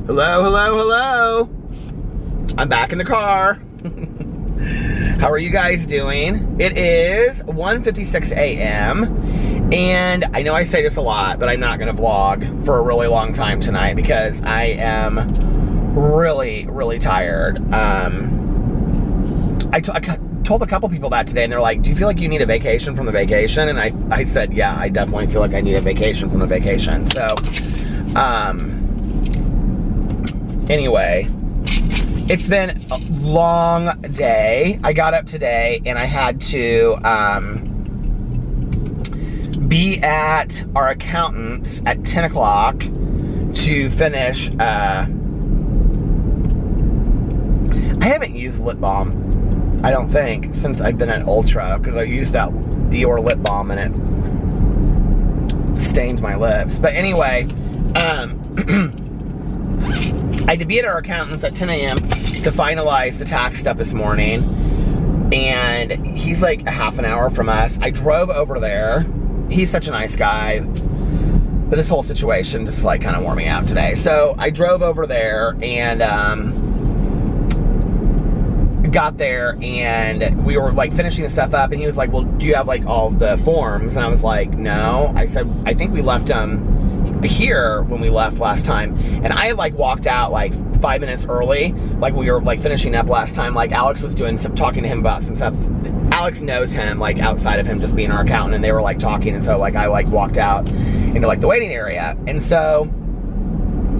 Hello, hello, hello. I'm back in the car. How are you guys doing? It is 1:56 a.m. and I know I say this a lot, but I'm not gonna vlog for a really long time tonight because I am really, really tired. I told a couple people that today, and they're like, do you feel like you need a vacation from the vacation? And I said, yeah, I definitely feel like I need a vacation from the vacation. So, anyway, it's been a long day. I got up today and I had to be at our accountant's at 10 o'clock to finish. I haven't used lip balm, I don't think, since I've been at Ultra, because I used that Dior lip balm and it stained my lips. But anyway, I had to be at our accountant's at 10 a.m. to finalize the tax stuff this morning, and he's like a half an hour from us. I drove over there. He's such a nice guy, but this whole situation just like kind of wore me out today. So I drove over there and got there, and we were like finishing the stuff up, and he was like, well, do you have like all the forms? And I was like, no. I said, I think we left them here when we left last time. And I had like walked out like 5 minutes early, like we were like finishing up last time. Like Alex was doing some talking to him about some stuff. Alex knows him like outside of him just being our accountant, and they were like talking, and so like I like walked out into like the waiting area, and so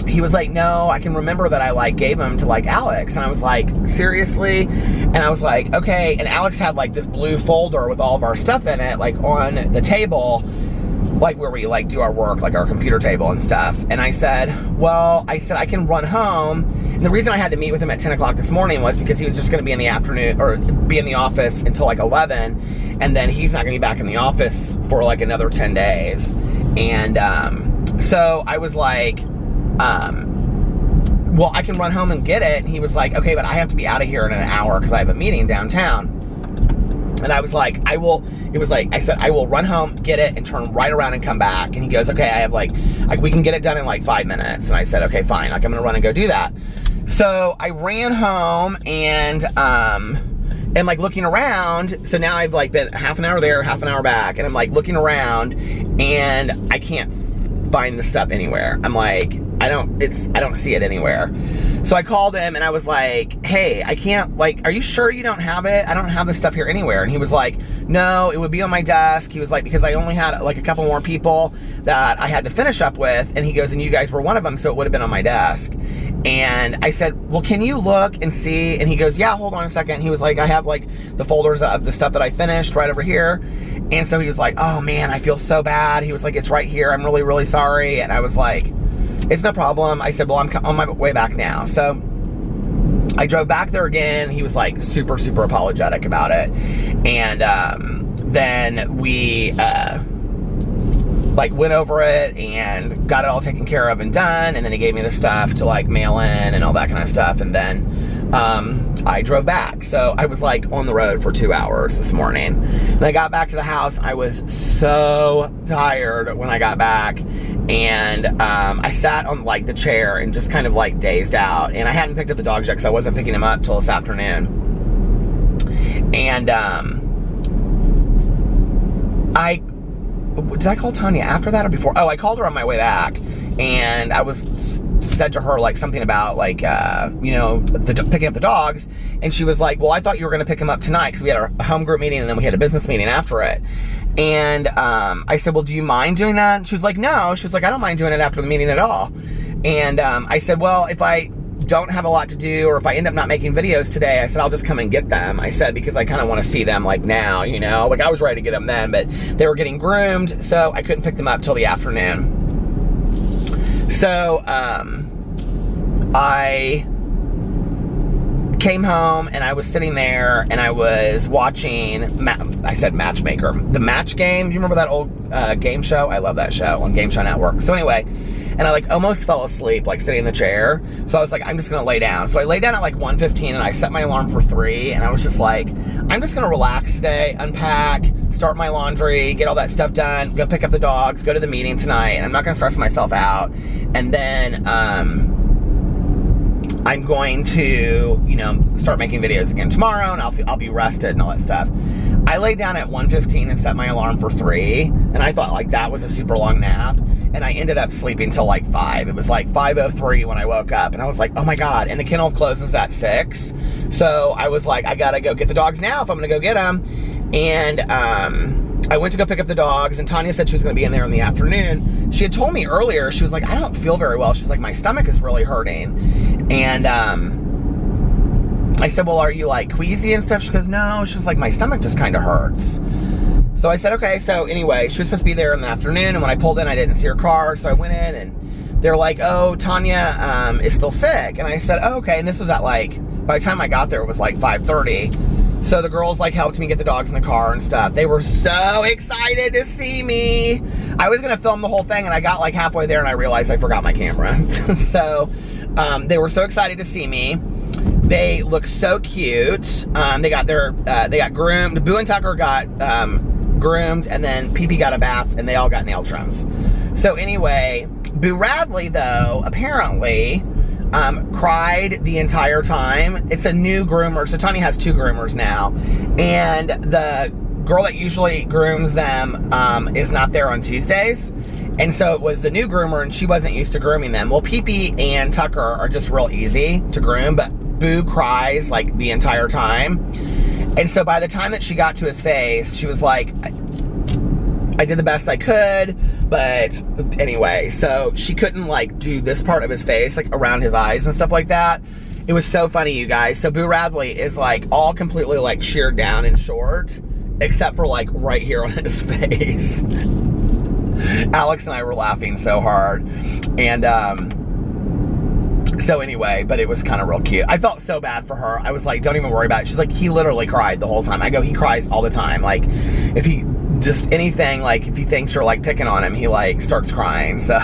he was like, no, I can remember that I like gave him to like Alex. And I was like, seriously? And I was like, okay. And Alex had like this blue folder with all of our stuff in it, like on the table, like where we like do our work, like our computer table and stuff. And I said, well, I can run home. And the reason I had to meet with him at 10 o'clock this morning was because he was just going to be in the afternoon, or be in the office until like 11. And then he's not going to be back in the office for like another 10 days. And so I was like, well, I can run home and get it. And he was like, okay, but I have to be out of here in an hour because I have a meeting downtown. And I was like, I said, I will run home, get it, and turn right around and come back. And he goes, okay, I have like, we can get it done in like 5 minutes. And I said, okay, fine. Like, I'm going to run and go do that. So I ran home and like looking around. So now I've like been half an hour there, half an hour back. And I'm like looking around and I can't find the stuff anywhere. I'm like, I don't see it anywhere. So I called him and I was like, hey, I can't, like, are you sure you don't have it? I don't have this stuff here anywhere. And he was like, no, it would be on my desk. He was like, because I only had like a couple more people that I had to finish up with. And he goes, and you guys were one of them, so it would have been on my desk. And I said, well, can you look and see? And he goes, yeah, hold on a second. He was like, I have like the folders of the stuff that I finished right over here. And so he was like, oh man, I feel so bad. He was like, it's right here. I'm really, really sorry. And I was like, it's no problem. I said, well, I'm on my way back now. So I drove back there again. He was like super, super apologetic about it. And then we like went over it and got it all taken care of and done. And then he gave me the stuff to like mail in and all that kind of stuff. And then I drove back. So I was like on the road for 2 hours this morning. And I got back to the house. I was so tired when I got back. And I sat on like the chair and just kind of like dazed out. And I hadn't picked up the dogs yet because I wasn't picking him up till this afternoon. And did I call Tanya after that or before? Oh, I called her on my way back. And I said to her like something about like, you know, picking up the dogs. And she was like, well, I thought you were going to pick him up tonight because we had our home group meeting and then we had a business meeting after it. And I said, well, do you mind doing that? And she was like, no. She was like, I don't mind doing it after the meeting at all. And I said, well, if I don't have a lot to do, or if I end up not making videos today, I said, I'll just come and get them. I said, because I kind of want to see them like now, you know, like I was ready to get them then, but they were getting groomed, so I couldn't pick them up till the afternoon. So I came home and I was sitting there and I was watching, I said Matchmaker, the Match Game. Do you remember that old game show? I love that show on Game Show Network. So anyway, and I like almost fell asleep like sitting in the chair. So I was like, I'm just gonna lay down. So I lay down at like 1:15 and I set my alarm for 3, and I was just like, I'm just gonna relax today, unpack, start my laundry, get all that stuff done, go pick up the dogs, go to the meeting tonight, and I'm not gonna stress myself out. And then I'm going to, start making videos again tomorrow, and I'll be rested and all that stuff. I laid down at 1:15 and set my alarm for 3, and I thought like that was a super long nap, and I ended up sleeping till like 5. It was like 5:03 when I woke up, and I was like, oh my God, and the kennel closes at 6. So I was like, I gotta go get the dogs now if I'm gonna go get them. And I went to go pick up the dogs, and Tanya said she was gonna be in there in the afternoon. She had told me earlier, she was like, I don't feel very well. She's like, my stomach is really hurting. And I said, well, are you like queasy and stuff? She goes, no. She was like, my stomach just kind of hurts. So I said, okay. So anyway, she was supposed to be there in the afternoon, and when I pulled in, I didn't see her car. So I went in, and they're like, oh, Tanya is still sick. And I said, oh, okay. And this was at like, by the time I got there, it was like 5:30. So the girls like helped me get the dogs in the car and stuff. They were so excited to see me. I was gonna film the whole thing, and I got like halfway there and I realized I forgot my camera. So they were so excited to see me. They look so cute. They got groomed. Boo and Tucker got groomed, and then Pee-Pee got a bath, and they all got nail trims. So anyway, Boo Radley though apparently cried the entire time. It's a new groomer, so Tanya has 2 groomers now, and the girl that usually grooms them is not there on Tuesdays, and so it was the new groomer, and she wasn't used to grooming them. Well, Pee-Pee and Tucker are just real easy to groom, but Boo cries like the entire time. And so by the time that she got to his face, she was like, I did the best I could, but anyway, so she couldn't like do this part of his face, like around his eyes and stuff like that. It was so funny, you guys. So Boo Radley is like all completely like sheared down and short, except for like right here on his face. Alex and I were laughing so hard. And so anyway, but it was kind of real cute. I felt so bad for her. I was like, don't even worry about it. She's like, he literally cried the whole time. I go, he cries all the time. Like, if he just anything, like if he thinks you're like picking on him, he like starts crying. So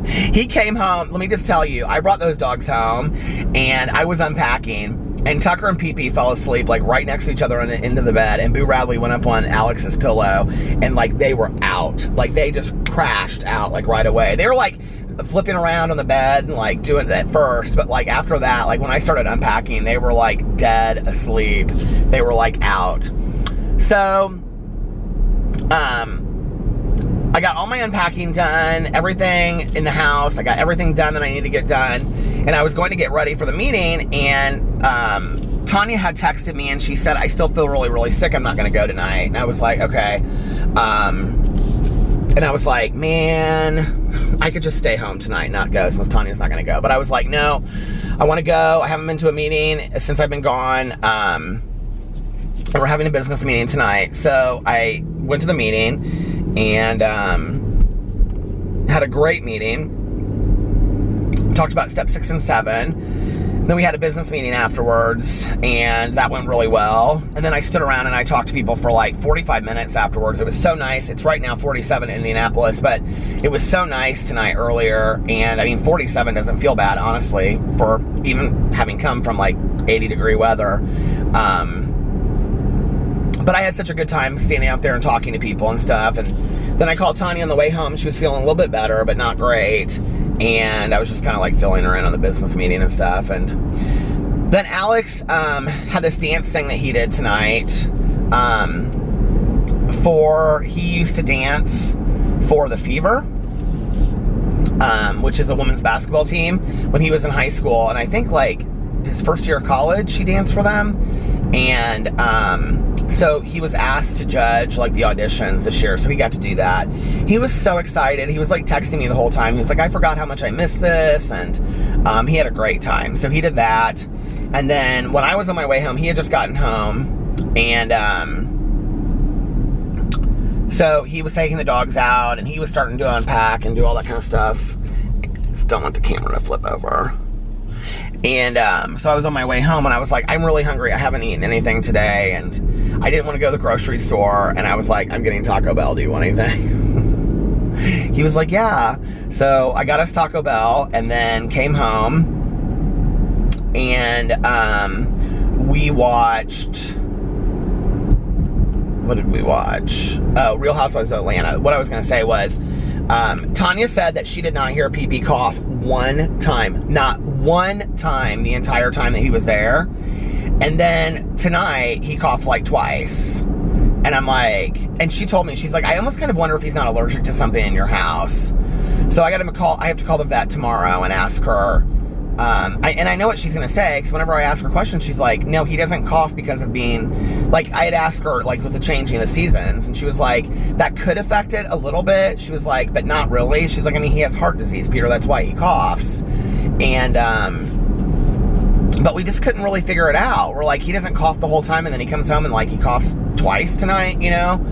he came home. Let me just tell you, I brought those dogs home, and I was unpacking, and Tucker and Pee-Pee fell asleep like right next to each other into the bed, and Boo Radley went up on Alex's pillow, and like they were out. Like they just crashed out like right away. They were like flipping around on the bed and like doing it at first, but like after that, like when I started unpacking, they were like dead asleep. They were like out. So I got all my unpacking done, everything in the house. I got everything done that I need to get done, and I was going to get ready for the meeting, and Tanya had texted me, and she said, I still feel really, really sick. I'm not going to go tonight. And I was like, okay. And I was like, man, I could just stay home tonight and not go since Tanya's not going to go. But I was like, no, I want to go. I haven't been to a meeting since I've been gone. And we're having a business meeting tonight. So I went to the meeting and had a great meeting. Talked about step 6 and 7. Then we had a business meeting afterwards, and that went really well. And then I stood around and I talked to people for like 45 minutes afterwards. It was so nice. It's right now 47 in Indianapolis, but it was so nice tonight earlier. And I mean, 47 doesn't feel bad, honestly, for even having come from like 80-degree weather. But I had such a good time standing out there and talking to people and stuff. And then I called Tanya on the way home. She was feeling a little bit better, but not great. And I was just kind of like filling her in on the business meeting and stuff. And then Alex had this dance thing that he did tonight. He used to dance for the Fever, which is a women's basketball team, when he was in high school. And I think like his first year of college, he danced for them. And so he was asked to judge like the auditions this year, so he got to do that. He was so excited. He was like texting me the whole time. He was like, I forgot how much I missed this, and he had a great time. So he did that. And then when I was on my way home, he had just gotten home, and so he was taking the dogs out, and he was starting to unpack and do all that kind of stuff. Just don't want the camera to flip over. And so I was on my way home, and I was like, I'm really hungry. I haven't eaten anything today, and I didn't want to go to the grocery store. And I was like, I'm getting Taco Bell. Do you want anything? He was like, yeah. So I got us Taco Bell, and then came home, and we watched... What did we watch? Oh, Real Housewives of Atlanta. What I was going to say was, Tanya said that she did not hear Pee-Pee cough one time. Not one time the entire time that he was there. And then tonight, he coughed like twice. And I'm like, and she told me, she's like, I almost kind of wonder if he's not allergic to something in your house. So I have to call the vet tomorrow and ask her. And I know what she's going to say, because whenever I ask her questions, she's like, no, he doesn't cough because of being, like, I had asked her, like, with the changing of the seasons, and she was like, that could affect it a little bit. She was like, but not really. She's like, I mean, he has heart disease, Peter, that's why he coughs. And, but we just couldn't really figure it out. We're like, he doesn't cough the whole time, and then he comes home and, like, he coughs twice tonight, you know?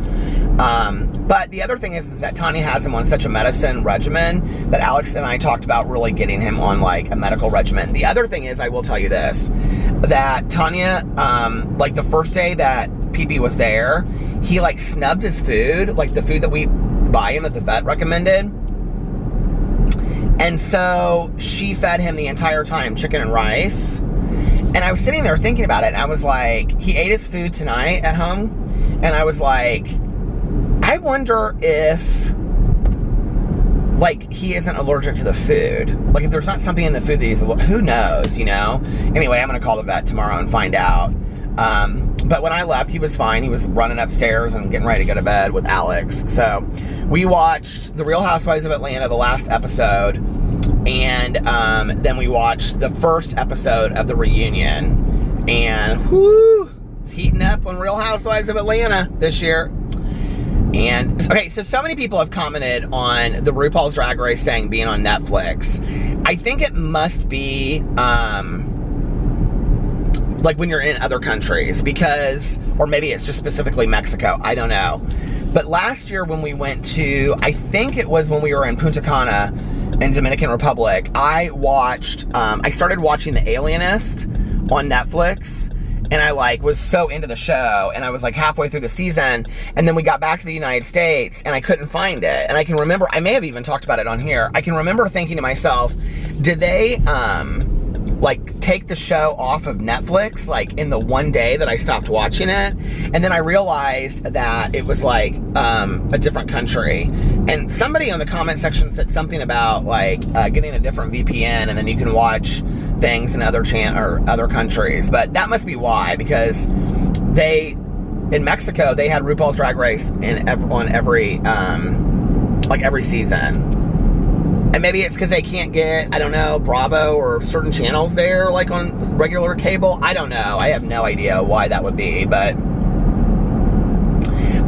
But the other thing is that Tanya has him on such a medicine regimen that Alex and I talked about really getting him on, like, a medical regimen. The other thing is, I will tell you this, that Tanya, like, the first day that PP was there, he, like, snubbed his food, like, the food that we buy him that the vet recommended. And so she fed him the entire time chicken and rice. And I was sitting there thinking about it, and I was like, he ate his food tonight at home, and I was like, I wonder if, like, he isn't allergic to the food. Like, if there's not something in the food that he's, who knows, you know? Anyway, I'm going to call the vet tomorrow and find out. But when I left, he was fine. He was running upstairs and getting ready to go to bed with Alex. So we watched The Real Housewives of Atlanta, the last episode. And then we watched the first episode of the reunion. And, whoo, it's heating up on Real Housewives of Atlanta this year. And, okay, so many people have commented on the RuPaul's Drag Race thing being on Netflix. I think it must be, like, when you're in other countries, because, or maybe it's just specifically Mexico, I don't know. But last year when we went to, I think it was when we were in Punta Cana in Dominican Republic, I started watching The Alienist on Netflix. And I, like, was so into the show, and I was, like, halfway through the season, and then we got back to the United States, and I couldn't find it. And I can remember, I may have even talked about it on here, I can remember thinking to myself, did they, like, take the show off of Netflix, like, in the one day that I stopped watching it? And then I realized that it was, like, a different country. And somebody on the comment section said something about, like, getting a different VPN, and then you can watch things in other countries. But that must be why, because in Mexico, they had RuPaul's Drag Race on every season. And maybe it's because they can't get, I don't know, Bravo or certain channels there, like on regular cable. I don't know. I have no idea why that would be, but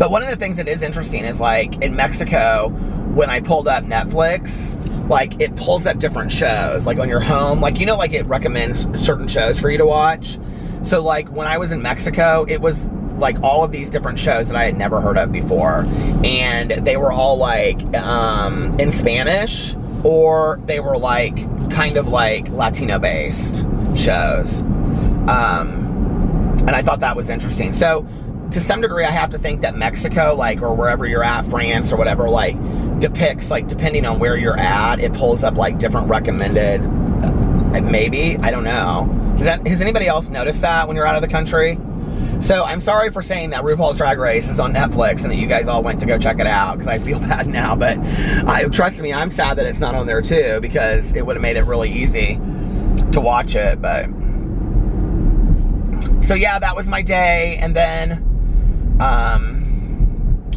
one of the things that is interesting is, like, in Mexico, when I pulled up Netflix, like, it pulls up different shows, like, on your home. Like, you know, like, it recommends certain shows for you to watch. So, like, when I was in Mexico, it was, like, all of these different shows that I had never heard of before. And they were all, like, in Spanish, or they were, like, kind of, like, Latino-based shows. And I thought that was interesting. So, to some degree, I have to think that Mexico, like, or wherever you're at, France or whatever, like, depicts, like, depending on where you're at, it pulls up, like, different recommended, maybe, I don't know. Has anybody else noticed that when you're out of the country? So I'm sorry for saying that RuPaul's Drag Race is on Netflix and that you guys all went to go check it out, because I feel bad now, but trust me, I'm sad that it's not on there too, because it would have made it really easy to watch it. But so yeah, that was my day, and then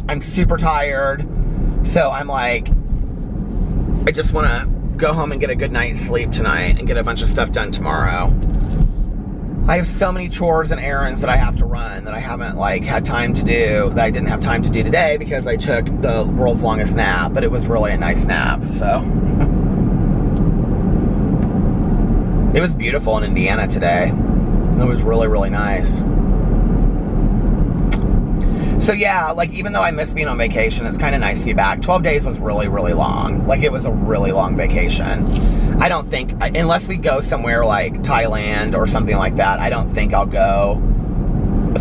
I'm super tired, so I'm like, I just want to go home and get a good night's sleep tonight and get a bunch of stuff done tomorrow. I have so many chores and errands that I have to run that I haven't, like, had time to do, that I didn't have time to do today because I took the world's longest nap, but it was really a nice nap, so. It was beautiful in Indiana today. It was really, really nice. So yeah, like, even though I miss being on vacation, it's kind of nice to be back. 12 days was really, really long. Like, it was a really long vacation. I don't think, unless we go somewhere like Thailand or something like that, I don't think I'll go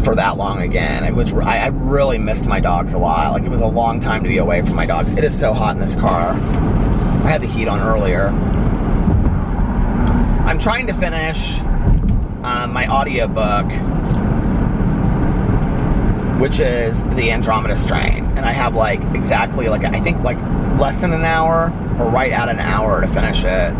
for that long again. I really missed my dogs a lot. Like, it was a long time to be away from my dogs. It is so hot in this car. I had the heat on earlier. I'm trying to finish my audiobook, which is The Andromeda Strain. And I have, like, exactly, like, I think, like, less than an hour, or right at an hour to finish it.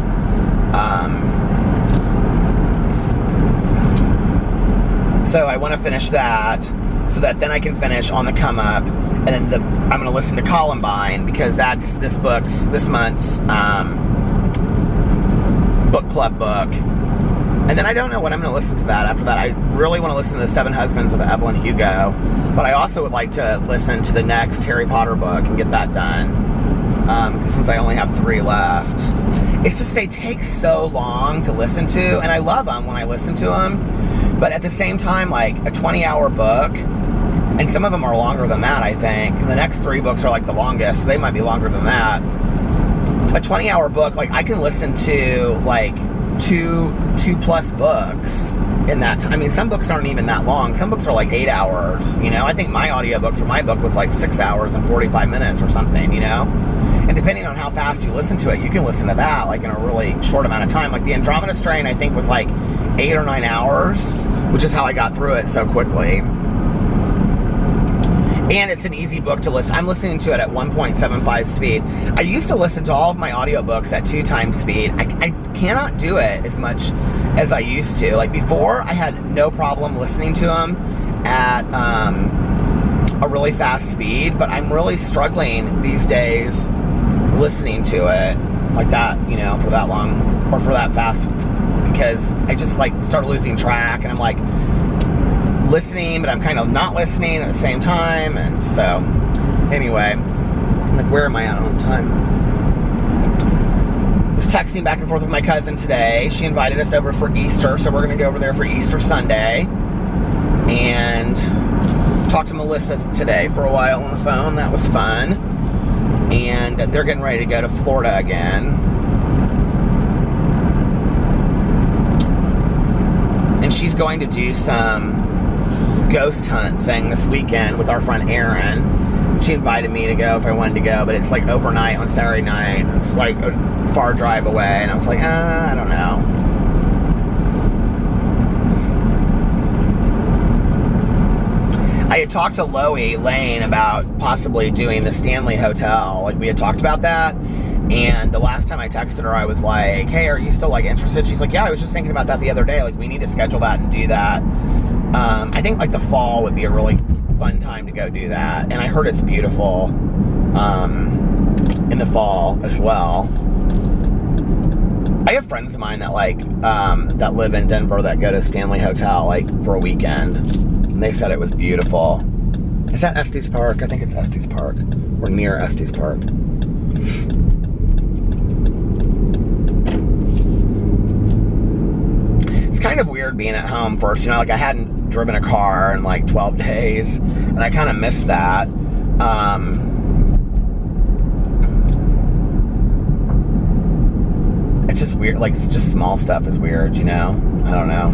So I want to finish that so that then I can finish On the Come Up, and then I'm going to listen to Columbine, because that's this month's book club book. And then I don't know when I'm going to listen to that after that. I really want to listen to The Seven Husbands of Evelyn Hugo, but I also would like to listen to the next Harry Potter book and get that done, since I only have 3 left. It's just they take so long to listen to, and I love them when I listen to them, but at the same time, like a 20-hour book, and some of them are longer than that, I think. The next 3 books are like the longest, so they might be longer than that. A 20-hour book, like I can listen to like two plus books in that time. I mean, some books aren't even that long. Some books are like 8 hours, you know. I think my audiobook for my book was like 6 hours and 45 minutes or something, you know. And depending on how fast you listen to it, you can listen to that like in a really short amount of time. Like the Andromeda Strain, I think, was like 8 or 9 hours, which is how I got through it so quickly. And it's an easy book to listen. I'm listening to it at 1.75 speed. I used to listen to all of my audiobooks at 2 times speed. I cannot do it as much as I used to. Like before, I had no problem listening to them at a really fast speed, but I'm really struggling these days listening to it like that, you know, for that long or for that fast, because I just like start losing track, and I'm like listening, but I'm kind of not listening at the same time. And so anyway, like, where am I at on time? I was texting back and forth with my cousin today. She invited us over for Easter, so we're going to go over there for Easter Sunday and talk to Melissa today for a while on the phone. That was fun. And they're getting ready to go to Florida again. And she's going to do some ghost hunt thing this weekend with our friend Erin. She invited me to go if I wanted to go, but it's like overnight on Saturday night. It's like a far drive away, and I was like, I don't know. I had talked to Lane about possibly doing the Stanley Hotel. Like, we had talked about that, and the last time I texted her, I was like, hey, are you still like interested? She's like, yeah, I was just thinking about that the other day. Like, we need to schedule that and do that. I think like the fall would be a really fun time to go do that, and I heard it's beautiful in the fall as well. I have friends of mine that like that live in Denver that go to Stanley Hotel like for a weekend, and they said it was beautiful. Is that Estes Park? I think it's Estes Park, or near Estes Park. It's kind of weird being at home first, you know, like I hadn't driven a car in like 12 days, and I kind of missed that. It's just weird, like it's just small stuff is weird, you know? I don't know.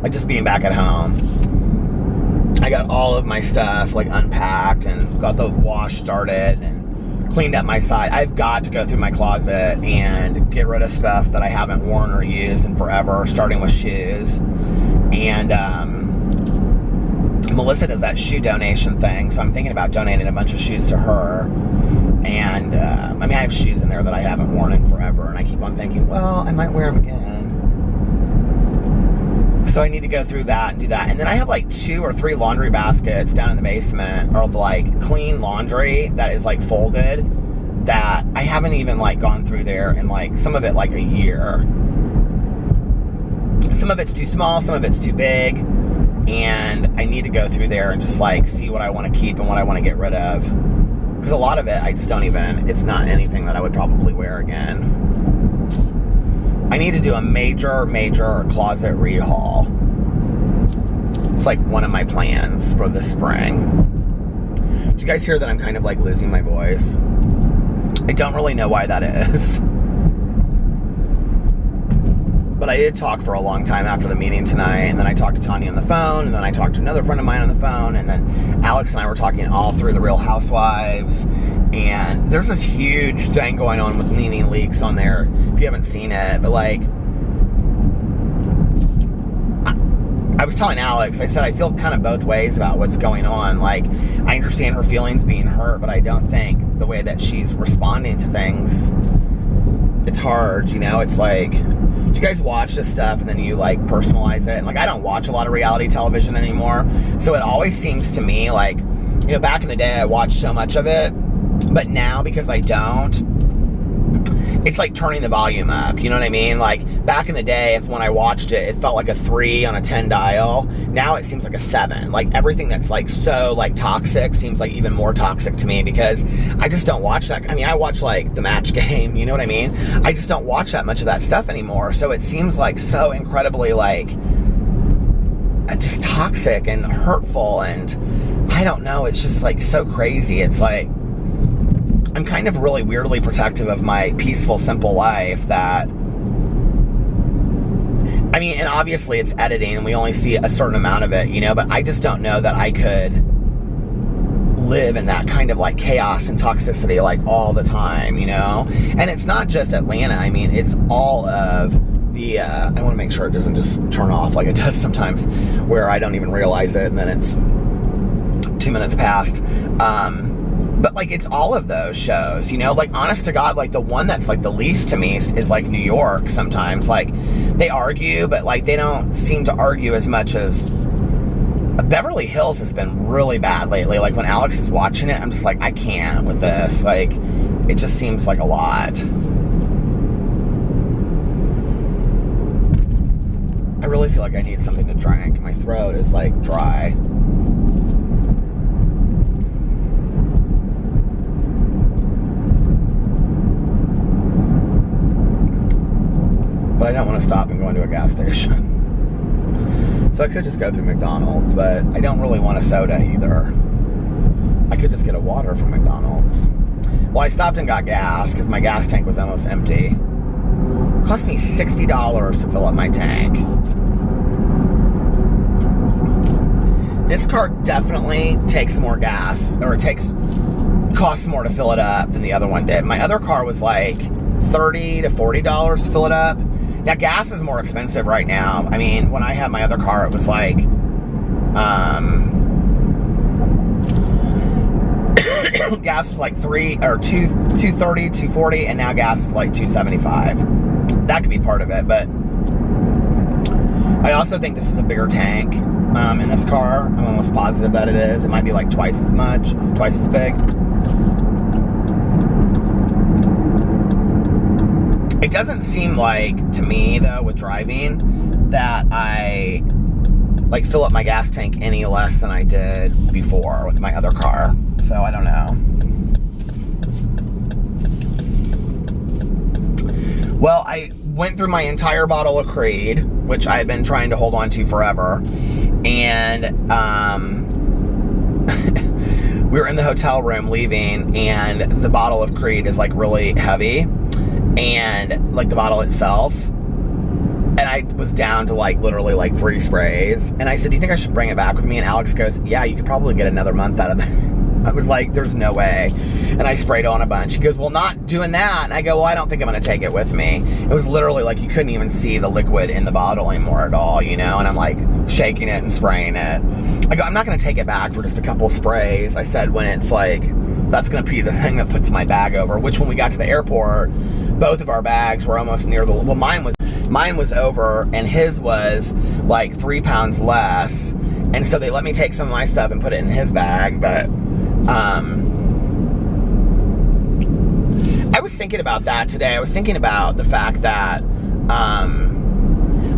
Like just being back at home. I got all of my stuff like unpacked and got the wash started and cleaned up my side. I've got to go through my closet and get rid of stuff that I haven't worn or used in forever, starting with shoes. And Melissa does that shoe donation thing, so I'm thinking about donating a bunch of shoes to her. And I mean, I have shoes in there that I haven't worn in forever, and I keep on thinking, well, I might wear them again. So I need to go through that and do that. And then I have like 2 or 3 laundry baskets down in the basement, or like clean laundry that is like folded, that I haven't even like gone through there in like some of it like a year. Some of it's too small, some of it's too big, and I need to go through there and just like see what I want to keep and what I want to get rid of, because a lot of it I just don't even, it's not anything that I would probably wear again. I need to do a major closet rehaul. It's like one of my plans for the spring. Did you guys hear that I'm kind of like losing my voice? I don't really know why that is. But I did talk for a long time after the meeting tonight, and then I talked to Tanya on the phone, and then I talked to another friend of mine on the phone, and then Alex and I were talking all through the Real Housewives, and there's this huge thing going on with Nene Leakes on there, if you haven't seen it, but like, I was telling Alex, I said I feel kind of both ways about what's going on. Like, I understand her feelings being hurt, but I don't think the way that she's responding to things, it's hard, you know? It's like, do you guys watch this stuff and then you like personalize it? And like, I don't watch a lot of reality television anymore, so it always seems to me like, you know, back in the day I watched so much of it, but now because I don't, it's like turning the volume up, you know what I mean? Like back in the day, when I watched it, it felt like a 3 on a 10 dial. Now it seems like a 7. Like everything that's like so like toxic seems like even more toxic to me, because I just don't watch that. I mean, I watch like the Match Game, you know what I mean? I just don't watch that much of that stuff anymore. So it seems like so incredibly like just toxic and hurtful, and I don't know, it's just like so crazy. It's like, I'm kind of really weirdly protective of my peaceful, simple life that, I mean, and obviously it's editing and we only see a certain amount of it, you know, but I just don't know that I could live in that kind of like chaos and toxicity like all the time, you know? And it's not just Atlanta. I mean, it's all of the, I want to make sure it doesn't just turn off like it does sometimes, where I don't even realize it and then it's 2 minutes past. But like, it's all of those shows, you know, like honest to God, like the one that's like the least to me is like New York sometimes. Like they argue, but like they don't seem to argue as much as Beverly Hills has been really bad lately. Like when Alex is watching it, I'm just like, I can't with this. Like, it just seems like a lot. I really feel like I need something to drink. My throat is like dry. But I don't want to stop and go into a gas station. So I could just go through McDonald's, but I don't really want a soda either. I could just get a water from McDonald's. Well, I stopped and got gas because my gas tank was almost empty. It cost me $60 to fill up my tank. This car definitely takes more gas, or costs more to fill it up than the other one did. My other car was like $30 to $40 to fill it up. Now, gas is more expensive right now. I mean, when I had my other car, it was like, gas was like $2.30, $2.40, and now gas is like $2.75. That could be part of it, but I also think this is a bigger tank in this car. I'm almost positive that it is. It might be like twice as big. It doesn't seem like, to me though, with driving, that I like fill up my gas tank any less than I did before with my other car. So I don't know. Well, I went through my entire bottle of Creed, which I had been trying to hold on to forever. And we were in the hotel room leaving, and the bottle of Creed is like really heavy. And like the bottle itself, and I was down to like literally like 3 sprays, and I said, do you think I should bring it back with me? And Alex goes, yeah, you could probably get another month out of that. I was like, there's no way. And I sprayed on a bunch. He goes, well, not doing that. And I go, well, I don't think I'm gonna take it with me. It was literally like you couldn't even see the liquid in the bottle anymore at all, you know? And I'm like shaking it and spraying it. I go, I'm not gonna take it back for just a couple sprays. I said, when it's like, that's gonna be the thing that puts my bag over, which when we got to the airport, both of our bags were almost near the, well, mine was over and his was like 3 pounds less. And so they let me take some of my stuff and put it in his bag. But I was thinking about that today. I was thinking about the fact that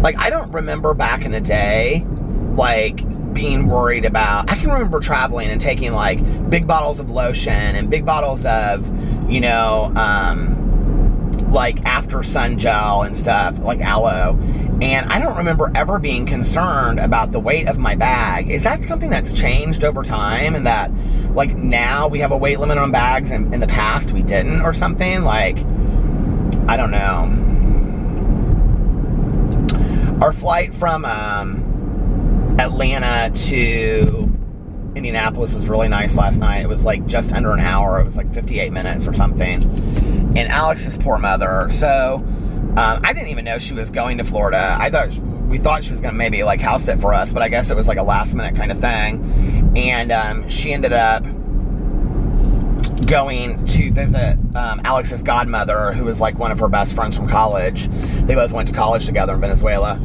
like I don't remember back in the day like being worried about, I can remember traveling and taking like big bottles of lotion and big bottles of, you know, like after sun gel and stuff, like aloe. And I don't remember ever being concerned about the weight of my bag. Is that something that's changed over time, and that like now we have a weight limit on bags and in the past we didn't, or something? Like, I don't know. Our flight from Atlanta to Indianapolis was really nice last night. It was like just under an hour. It was like 58 minutes or something. And Alex's poor mother. So I didn't even know she was going to Florida. We thought she was going to maybe like house sit for us, but I guess it was like a last minute kind of thing. And she ended up going to visit Alex's godmother, who was like one of her best friends from college. They both went to college together in Venezuela.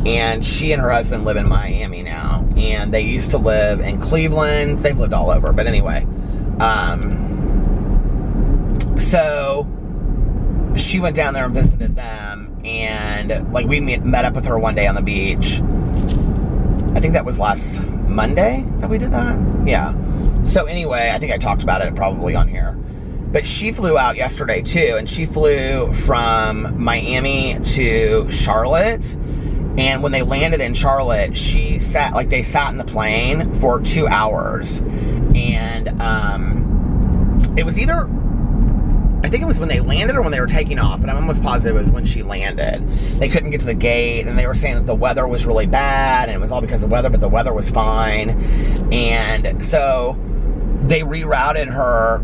And she and her husband live in Miami now. And they used to live in Cleveland. They've lived all over. But anyway. So she went down there and visited them. And like we met up with her one day on the beach. I think that was last Monday that we did that. Yeah. So anyway, I think I talked about it probably on here. But she flew out yesterday too. And she flew from Miami to Charlotte. And when they landed in Charlotte, they sat in the plane for 2 hours. And it was either, I think it was when they landed or when they were taking off, but I'm almost positive it was when she landed. They couldn't get to the gate, and they were saying that the weather was really bad, and it was all because of weather, but the weather was fine. And so they rerouted her,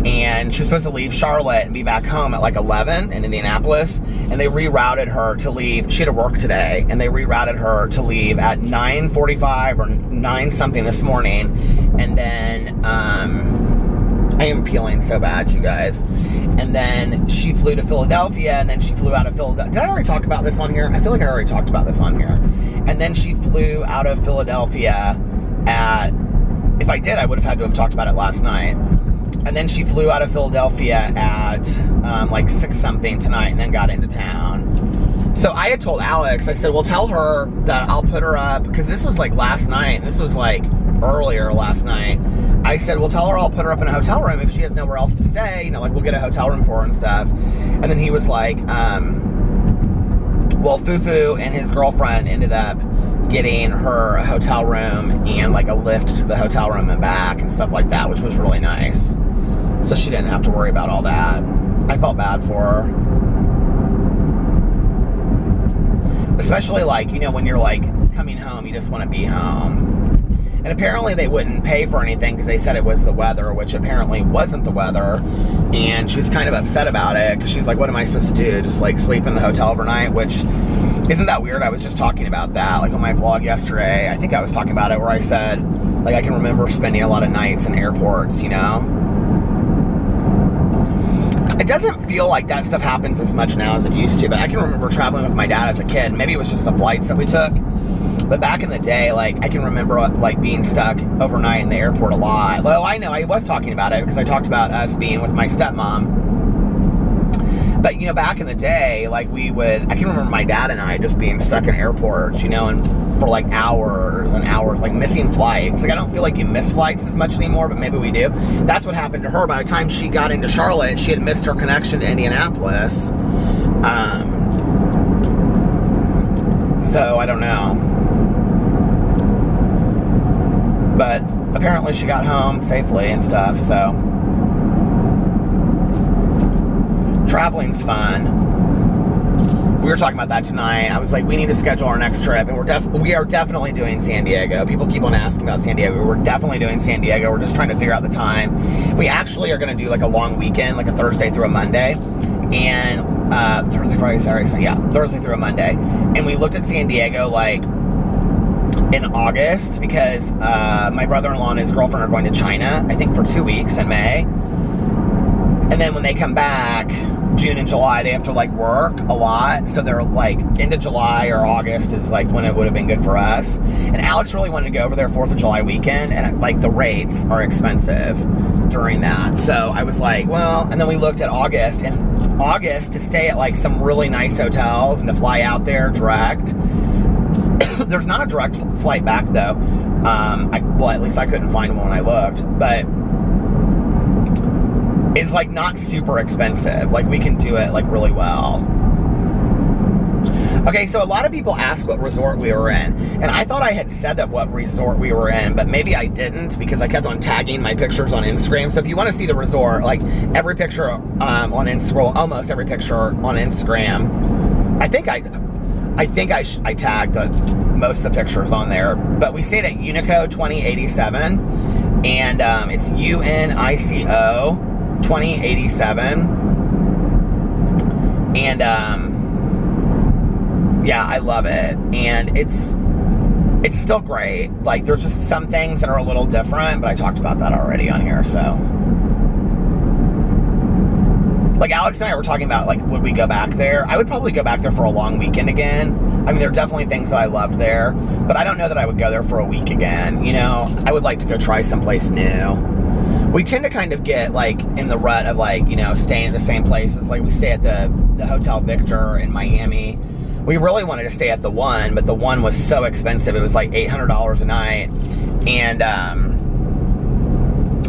and she was supposed to leave Charlotte and be back home at like 11 in Indianapolis, and they rerouted her to leave. She had to work today, and they rerouted her to leave at 9:45 or 9 something this morning. And then I am peeling so bad, you guys. And then she flew to Philadelphia, and then she flew out of Philadelphia. Did I already talk about this on here? I feel like I already talked about this on here. And then she flew out of Philadelphia at, if I did, I would have had to have talked about it last night. And then she flew out of Philadelphia at like 6 something tonight, and then got into town. So I had told Alex, I said, well, tell her that I'll put her up, because this was like last night. This was like earlier last night. I said, well, tell her I'll put her up in a hotel room if she has nowhere else to stay. You know, like we'll get a hotel room for her and stuff. And then he was like, well, Fufu and his girlfriend ended up getting her a hotel room and like a lift to the hotel room and back and stuff like that, which was really nice. So she didn't have to worry about all that. I felt bad for her. Especially like, you know, when you're like coming home, you just want to be home. And apparently they wouldn't pay for anything because they said it was the weather, which apparently wasn't the weather. And she was kind of upset about it because she's like, what am I supposed to do? Just like sleep in the hotel overnight, which isn't that weird? I was just talking about that like on my vlog yesterday. I think I was talking about it where I said, like, I can remember spending a lot of nights in airports, you know? It doesn't feel like that stuff happens as much now as it used to, but I can remember traveling with my dad as a kid. Maybe it was just the flights that we took. But back in the day, like, I can remember, like, being stuck overnight in the airport a lot. Well, I know I was talking about it because I talked about us being with my stepmom. But, you know, back in the day, like, I can remember my dad and I just being stuck in airports, you know, and for, like, hours and hours, like, missing flights. Like, I don't feel like you miss flights as much anymore, but maybe we do. That's what happened to her. By the time she got into Charlotte, she had missed her connection to Indianapolis. So, I don't know. But apparently she got home safely and stuff, so traveling's fun. We were talking about that tonight. I was like, we need to schedule our next trip, and we are definitely doing San Diego. People keep on asking about San Diego. We're definitely doing San Diego. We're just trying to figure out the time. We actually are going to do like a long weekend, like a Thursday through a Monday, and Thursday, Friday, Saturday, Sunday. Yeah, Thursday through a Monday. And we looked at San Diego like in August because my brother-in-law and his girlfriend are going to China, I think for 2 weeks in May. And then when they come back, June and July, they have to like work a lot. So they're like into July or August is like when it would have been good for us. And Alex really wanted to go over there 4th of July weekend, and like the rates are expensive during that. So I was like, well, and then we looked at August, and August to stay at like some really nice hotels and to fly out there direct. There's not a direct flight back though. Well, at least I couldn't find one when I looked, but it's like not super expensive. Like we can do it like really well. Okay, so a lot of people ask what resort we were in, and I thought I had said that what resort we were in, but maybe I didn't because I kept on tagging my pictures on Instagram. So if you want to see the resort, like every picture on Instagram, almost every picture on Instagram, I think I tagged most of the pictures on there. But we stayed at Unico 2087, and it's UNICO 2087, and yeah, I love it, and it's still great. Like there's just some things that are a little different, but I talked about that already on here. So like Alex and I were talking about, like, would we go back there? I would probably go back there for a long weekend again. I mean, there are definitely things that I loved there, but I don't know that I would go there for a week again. You know, I would like to go try someplace new. We tend to kind of get, like, in the rut of, like, you know, staying at the same places. Like, we stay at the Hotel Victor in Miami. We really wanted to stay at the one, but the one was so expensive. It was like $800 a night. And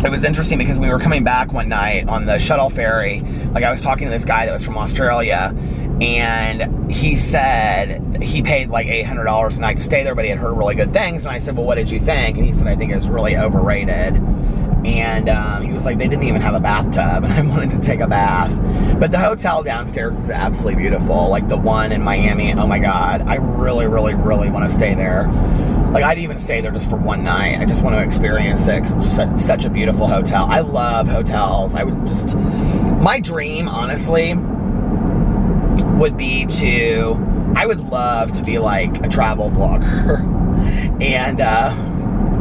it was interesting because we were coming back one night on the shuttle ferry. Like, I was talking to this guy that was from Australia, and he said he paid like $800 a night to stay there, but he had heard really good things. And I said, well, what did you think? And he said, I think it was really overrated. And he was like, they didn't even have a bathtub, and I wanted to take a bath. But the hotel downstairs is absolutely beautiful. Like the one in Miami, oh my God, I really, really, really want to stay there. Like, I'd even stay there just for one night. I just want to experience it. It's such a beautiful hotel. I love hotels. I would just, my dream, honestly, would be I would love to be like a travel vlogger. And,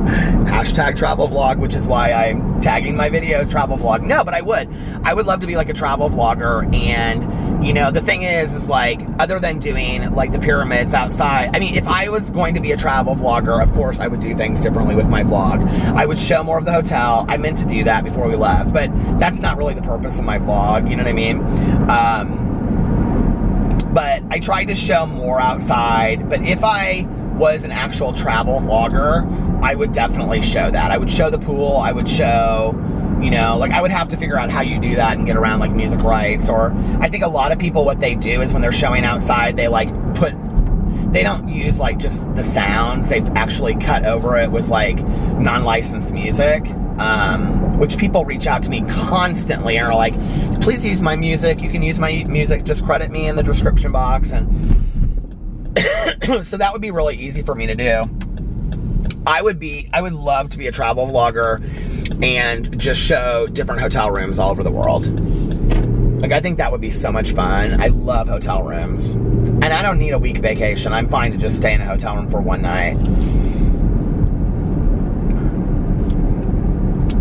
hashtag travel vlog, which is why I'm tagging my videos travel vlog. No, but I would love to be like a travel vlogger. And, you know, the thing is like, other than doing like the pyramids outside, I mean, if I was going to be a travel vlogger, of course I would do things differently with my vlog. I would show more of the hotel. I meant to do that before we left, but that's not really the purpose of my vlog, you know what I mean? But I tried to show more outside. But if I was an actual travel vlogger, I would definitely show that. I would show the pool. I would show, you know, like, I would have to figure out how you do that and get around like music rights. Or I think a lot of people, what they do is when they're showing outside, they like they don't use like just the sounds. They actually cut over it with like non-licensed music, which people reach out to me constantly and are like, please use my music. You can use my music. Just credit me in the description box. And so that would be really easy for me to do. I would love to be a travel vlogger and just show different hotel rooms all over the world. Like, I think that would be so much fun. I love hotel rooms. And I don't need a week vacation. I'm fine to just stay in a hotel room for one night.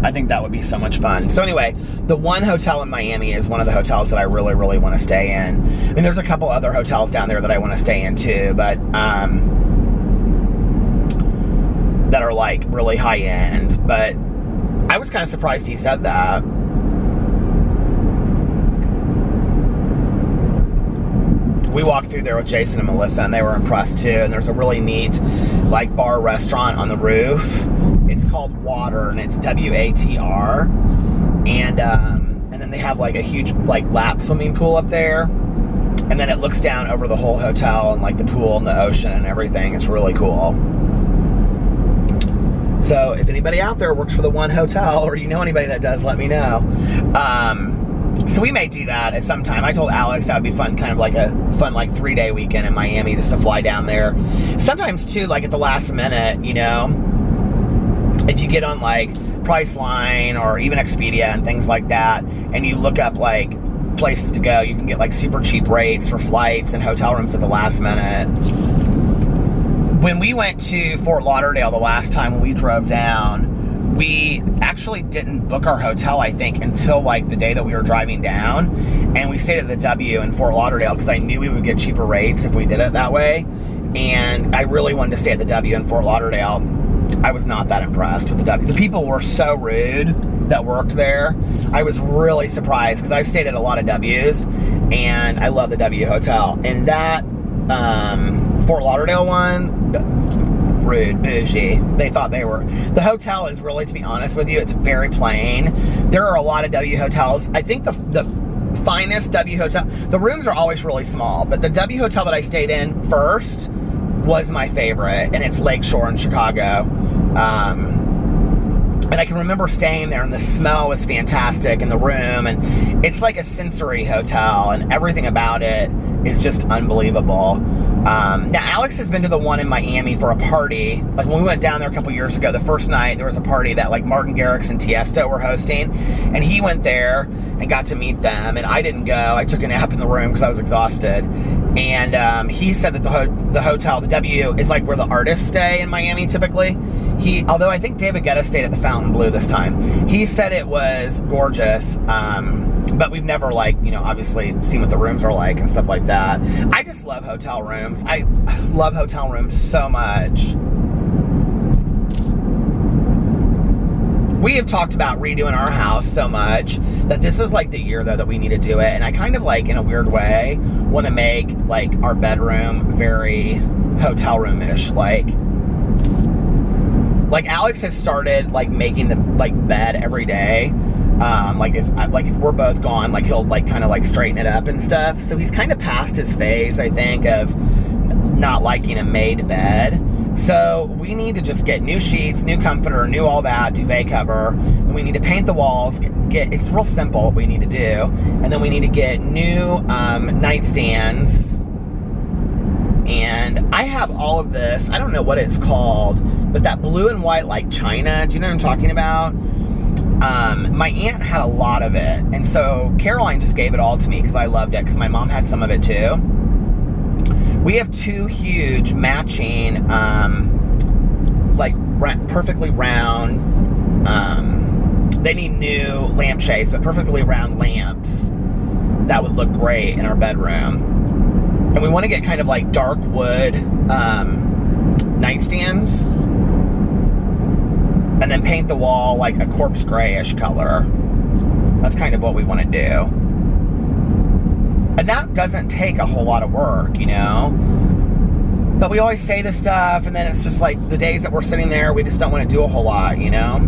I think that would be so much fun. So anyway, the one hotel in Miami is one of the hotels that I really, really want to stay in. I mean, there's a couple other hotels down there that I want to stay in too, but that are like really high end. But I was kind of surprised he said that. We walked through there with Jason and Melissa, and they were impressed too. And there's a really neat like bar restaurant on the roof. It's called Water, and it's W-A-T-R. And then they have like a huge like lap swimming pool up there. And then it looks down over the whole hotel and like the pool and the ocean and everything. It's really cool. So if anybody out there works for the One Hotel, or you know anybody that does, let me know. So we may do that at some time. I told Alex that would be fun, kind of like a fun like 3-day weekend in Miami, just to fly down there. Sometimes too, like at the last minute, you know, if you get on like Priceline or even Expedia and things like that, and you look up like places to go, you can get like super cheap rates for flights and hotel rooms at the last minute. When we went to Fort Lauderdale the last time when we drove down, we actually didn't book our hotel, I think, until like the day that we were driving down. And we stayed at the W in Fort Lauderdale because I knew we would get cheaper rates if we did it that way. And I really wanted to stay at the W in Fort Lauderdale. I was not that impressed with the W. The people were so rude that worked there. I was really surprised because I've stayed at a lot of W's and I love the W Hotel. And that Fort Lauderdale one, rude, bougie. They thought they were. The hotel is really, to be honest with you, it's very plain. There are a lot of W hotels. I think the finest W hotel, the rooms are always really small, but the W hotel that I stayed in first was my favorite, and it's Lakeshore in Chicago. And I can remember staying there, and the smell was fantastic in the room, and it's like a sensory hotel, and everything about it is just unbelievable. Now, Alex has been to the one in Miami for a party. Like, when we went down there a couple years ago, the first night, there was a party that, like, Martin Garrix and Tiesto were hosting. And he went there and got to meet them. And I didn't go. I took a nap in the room because I was exhausted. And he said that the hotel, the W, is, like, where the artists stay in Miami, typically. Although I think David Guetta stayed at the Fontainebleau this time. He said it was gorgeous. But we've never, like, you know, obviously seen what the rooms are like and stuff like that. I just love hotel rooms. I love hotel rooms so much. We have talked about redoing our house so much that this is like the year, though, that we need to do it. And I kind of, like, in a weird way, want to make, like, our bedroom very hotel room-ish. Like Alex has started, like, making the, like, bed every day. Like if we're both gone, like, he'll, like, kind of, like, straighten it up and stuff. So he's kind of past his phase, I think, of not liking a made bed. So we need to just get new sheets, new comforter, new all that, duvet cover. And we need to paint the walls. It's real simple what we need to do. And then we need to get new nightstands. And I have all of this. I don't know what it's called, but that blue and white, like, china. Do you know what I'm talking about? My aunt had a lot of it. And so Caroline just gave it all to me because I loved it, because my mom had some of it too. We have two huge matching, like, perfectly round, they need new lampshades, but perfectly round lamps that would look great in our bedroom. And we want to get kind of like dark wood nightstands, and then paint the wall like a corpse grayish color. That's kind of what we want to do. And that doesn't take a whole lot of work, you know? But we always say this stuff, and then it's just like the days that we're sitting there, we just don't want to do a whole lot, you know?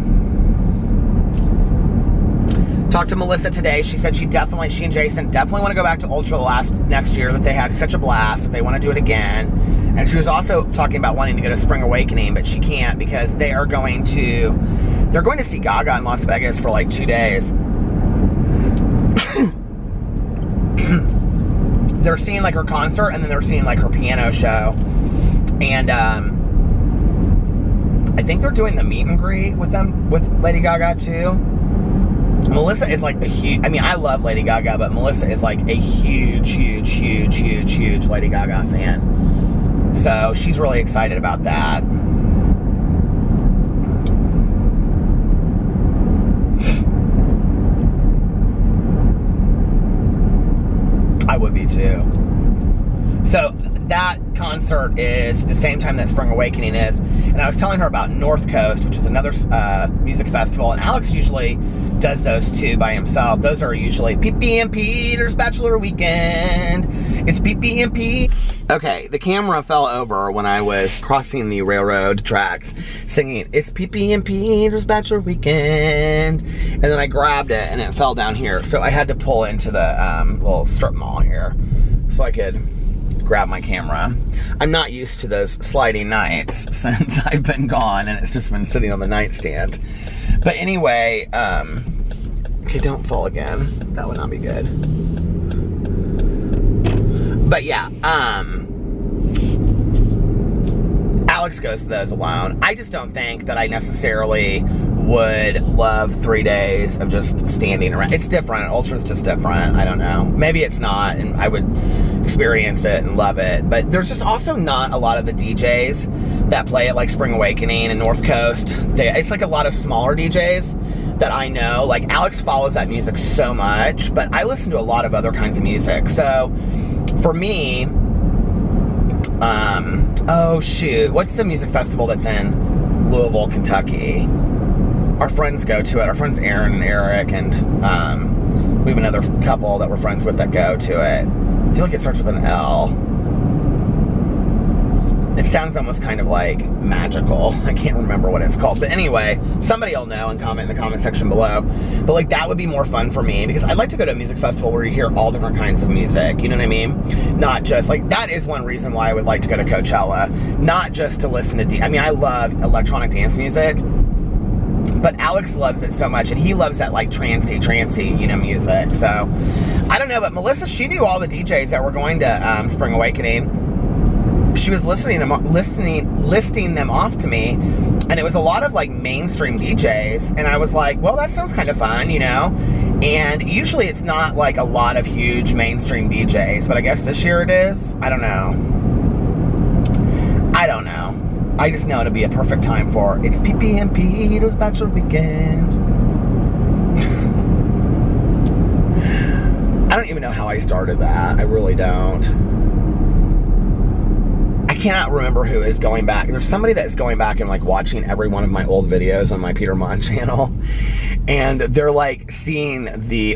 Talked to Melissa today. She said she and Jason definitely want to go back to Ultra next year, that they had such a blast, that they want to do it again. And she was also talking about wanting to go to Spring Awakening, but she can't because they're going to see Gaga in Las Vegas for like 2 days. They're seeing, like, her concert, and then they're seeing, like, her piano show. And I think they're doing the meet and greet with Lady Gaga too. Melissa is like a huge, I mean, I love Lady Gaga, but Melissa is like a huge Lady Gaga fan. So she's really excited about that. I would be too. So that concert is the same time that Spring Awakening is. And I was telling her about North Coast, which is another music festival. And Alex usually does those too by himself. Those are usually Pee-Pee and Peter's Bachelor Weekend. It's Pee-Pee and Pete. Okay, the camera fell over when I was crossing the railroad tracks singing, it's Pee-Pee and Peter's Bachelor Weekend. And then I grabbed it and it fell down here. So I had to pull into the little strip mall here so I could grab my camera. I'm not used to those sliding nights since I've been gone, and it's just been sitting on the nightstand. But anyway, okay, don't fall again. That would not be good. But yeah, Alex goes to those alone. I just don't think that I necessarily would love 3 days of just standing around. It's different. Ultra's just different. I don't know. Maybe it's not, and I would experience it and love it. But there's just also not a lot of the DJs that play at like Spring Awakening and North Coast. It's like a lot of smaller DJs that I know. Like Alex follows that music so much, but I listen to a lot of other kinds of music. So for me, oh shoot, what's the music festival that's in Louisville, Kentucky? Our friends go to it. Our friends Aaron and Eric, and we have another couple that we're friends with that go to it. I feel like it starts with an L. It sounds almost kind of like magical. I can't remember what it's called. But anyway, somebody will know and comment in the comment section below. But like that would be more fun for me because I'd like to go to a music festival where you hear all different kinds of music. You know what I mean? Not just like, that is one reason why I would like to go to Coachella. Not just to listen to, I mean, I love electronic dance music. But Alex loves it so much, and he loves that like trancey, you know, music. So I don't know, but Melissa, she knew all the DJs that were going to Spring Awakening. She was listing them off to me, and it was a lot of like mainstream DJs. And I was like, well, that sounds kind of fun, you know. And usually it's not like a lot of huge mainstream DJs, but I guess this year it is. I don't know. I just know it'll be a perfect time for it's Pee-Pee and Peter's Bachelor Weekend. even know how I started that. I really don't. I cannot remember who is going back. There's somebody that's going back and like watching every one of my old videos on my Peter Monn channel. And they're like seeing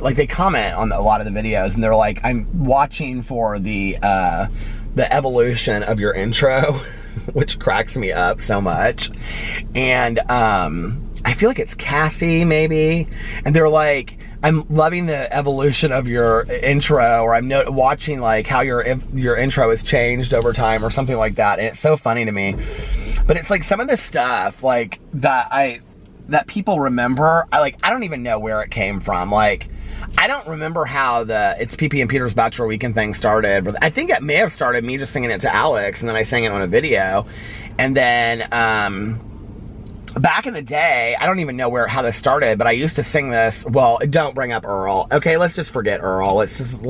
like they comment on a lot of the videos and they're like, I'm watching for the evolution of your intro, which cracks me up so much. And I feel like it's Cassie maybe. And they're like, I'm loving the evolution of your intro, or I'm watching like how your intro has changed over time or something like that. And it's so funny to me. But it's like some of the stuff like that people remember, I don't even know where it came from. Like, I don't remember how It's PP and Peter's Bachelor Weekend thing started. I think it may have started me just singing it to Alex, and then I sang it on a video. And then, back in the day, I don't even know how this started, but I used to sing this. Well, don't bring up Earl. Okay, let's just forget Earl. Let's just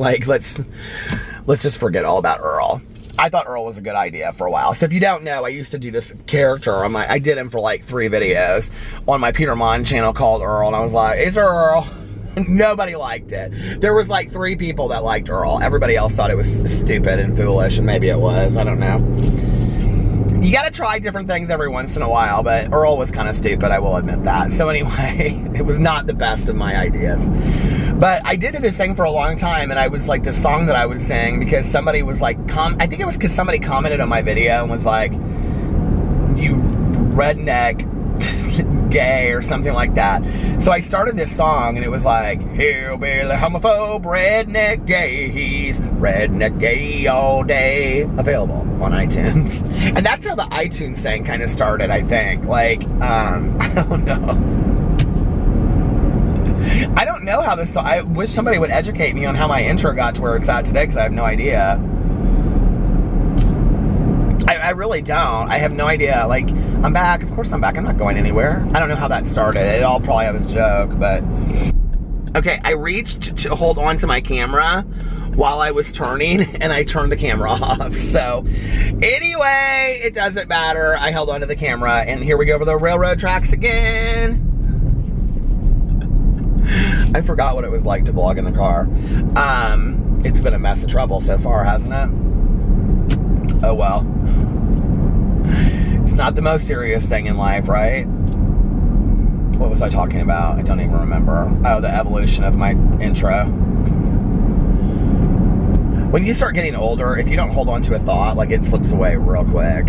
forget all about Earl. I thought Earl was a good idea for a while. So if you don't know, I used to do this character I did him for like 3 videos on my Peter Monn channel called Earl, and I was like, "Is there Earl?" Nobody liked it. There was like 3 people that liked Earl. Everybody else thought it was stupid and foolish, and maybe it was. I don't know. You gotta try different things every once in a while, but Earl was kind of stupid, I will admit that. So anyway, it was not the best of my ideas. But I did do this thing for a long time, and I was like, this song that I would sing, because somebody was like, I think it was because somebody commented on my video and was like, "You redneck gay," or something like that. So I started this song, and it was like, "Hillbilly homophobe, redneck gay, he's redneck gay all day," available on iTunes. And that's how the iTunes thing kind of started, I think. Like, I don't know. I don't know how this, I wish somebody would educate me on how my intro got to where it's at today, because I have no idea. I really don't. I have no idea. Like, I'm back. Of course I'm back. I'm not going anywhere. I don't know how that started. It all probably was a joke, but... Okay, I reached to hold on to my camera while I was turning, and I turned the camera off. So, anyway, it doesn't matter. I held onto the camera, and here we go over the railroad tracks again. I forgot what it was like to vlog in the car. It's been a mess of trouble so far, hasn't it? Oh well. It's not the most serious thing in life, right? What was I talking about? I don't even remember. Oh, the evolution of my intro. When you start getting older, if you don't hold on to a thought, like, it slips away real quick.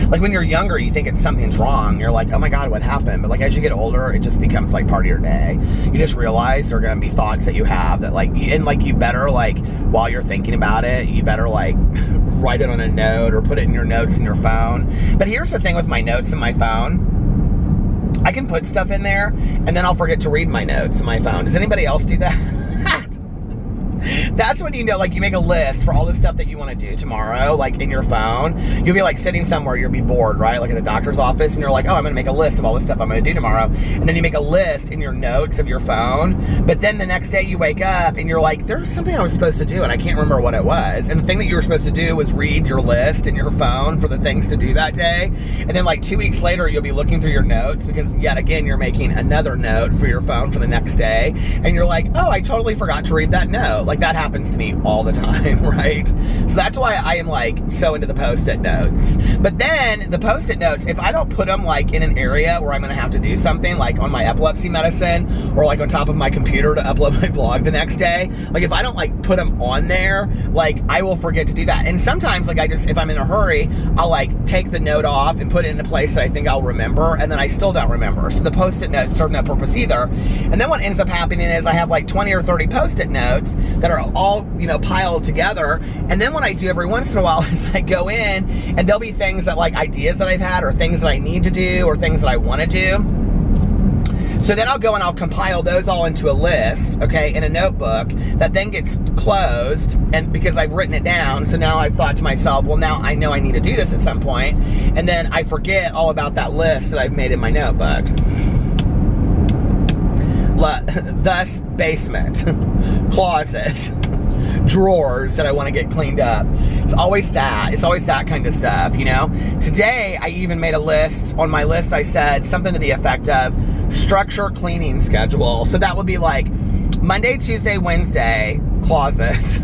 Like, when you're younger, you think something's wrong. You're like, oh my God, what happened? But like, as you get older, it just becomes like part of your day. You just realize there are going to be thoughts that you have that like, and like, you better like, while you're thinking about it, you better like write it on a note or put it in your notes in your phone. But here's the thing with my notes in my phone. I can put stuff in there and then I'll forget to read my notes in my phone. Does anybody else do that? That's when you know, like, you make a list for all the stuff that you want to do tomorrow, like, in your phone. You'll be, like, sitting somewhere, you'll be bored, right? Like, at the doctor's office, and you're like, oh, I'm going to make a list of all the stuff I'm going to do tomorrow. And then you make a list in your notes of your phone. But then the next day you wake up, and you're like, there's something I was supposed to do, and I can't remember what it was. And the thing that you were supposed to do was read your list in your phone for the things to do that day. And then, like, 2 weeks later, you'll be looking through your notes, because, yet again, you're making another note for your phone for the next day. And you're like, oh, I totally forgot to read that note. Like, that happens to me all the time, right? So that's why I am like so into the post-it notes. But then the post-it notes, if I don't put them like in an area where I'm gonna have to do something, like on my epilepsy medicine, or like on top of my computer to upload my vlog the next day, like if I don't like put them on there, like I will forget to do that. And sometimes like if I'm in a hurry, I'll like take the note off and put it in a place that I think I'll remember, and then I still don't remember. So the post-it notes serve no purpose either. And then what ends up happening is I have like 20 or 30 post-it notes that are all, you know, piled together. And then what I do every once in a while is I go in, and there'll be things that like ideas that I've had, or things that I need to do, or things that I want to do. So then I'll go and I'll compile those all into a list, okay, in a notebook that then gets closed, and because I've written it down, so now I've thought to myself, well, now I know I need to do this at some point, and then I forget all about that list that I've made in my notebook. Thus, basement, closet, drawers that I want to get cleaned up. It's always that. It's always that kind of stuff, you know? Today, I even made a list. On my list, I said something to the effect of structure cleaning schedule. So that would be like Monday, Tuesday, Wednesday, closet.